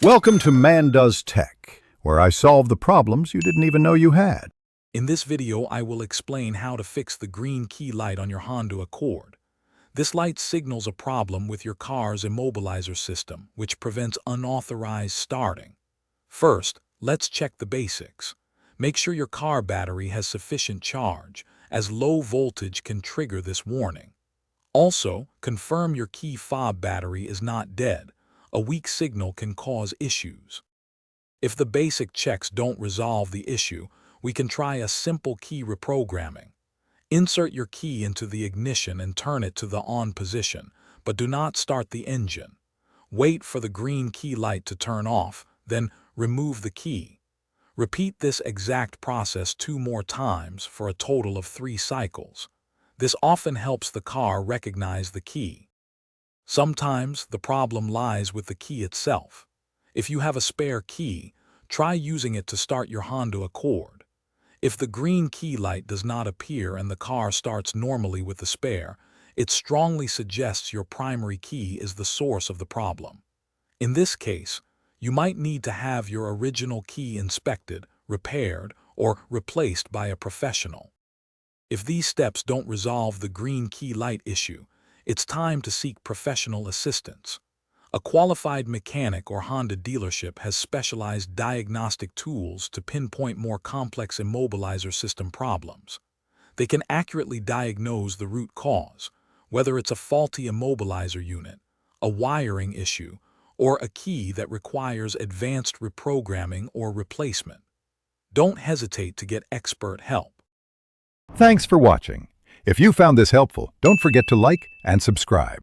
Welcome to Man Does Tech, where I solve the problems you didn't even know you had. In this video, I will explain how to fix the green key light on your Honda Accord. This light signals a problem with your car's immobilizer system, which prevents unauthorized starting. First, let's check the basics. Make sure your car battery has sufficient charge, as low voltage can trigger this warning. Also, confirm your key fob battery is not dead. A weak signal can cause issues. If the basic checks don't resolve the issue, we can try a simple key reprogramming. Insert your key into the ignition and turn it to the on position, but do not start the engine. Wait for the green key light to turn off, then remove the key. Repeat this exact process 2 more times for a total of 3 cycles. This often helps the car recognize the key. Sometimes the problem lies with the key itself. If you have a spare key, try using it to start your Honda Accord. If the green key light does not appear and the car starts normally with the spare, it strongly suggests your primary key is the source of the problem. In this case, you might need to have your original key inspected, repaired, or replaced by a professional. If these steps don't resolve the green key light issue, it's time to seek professional assistance. A qualified mechanic or Honda dealership has specialized diagnostic tools to pinpoint more complex immobilizer system problems. They can accurately diagnose the root cause, whether it's a faulty immobilizer unit, a wiring issue, or a key that requires advanced reprogramming or replacement. Don't hesitate to get expert help. Thanks for watching. If you found this helpful, don't forget to like and subscribe.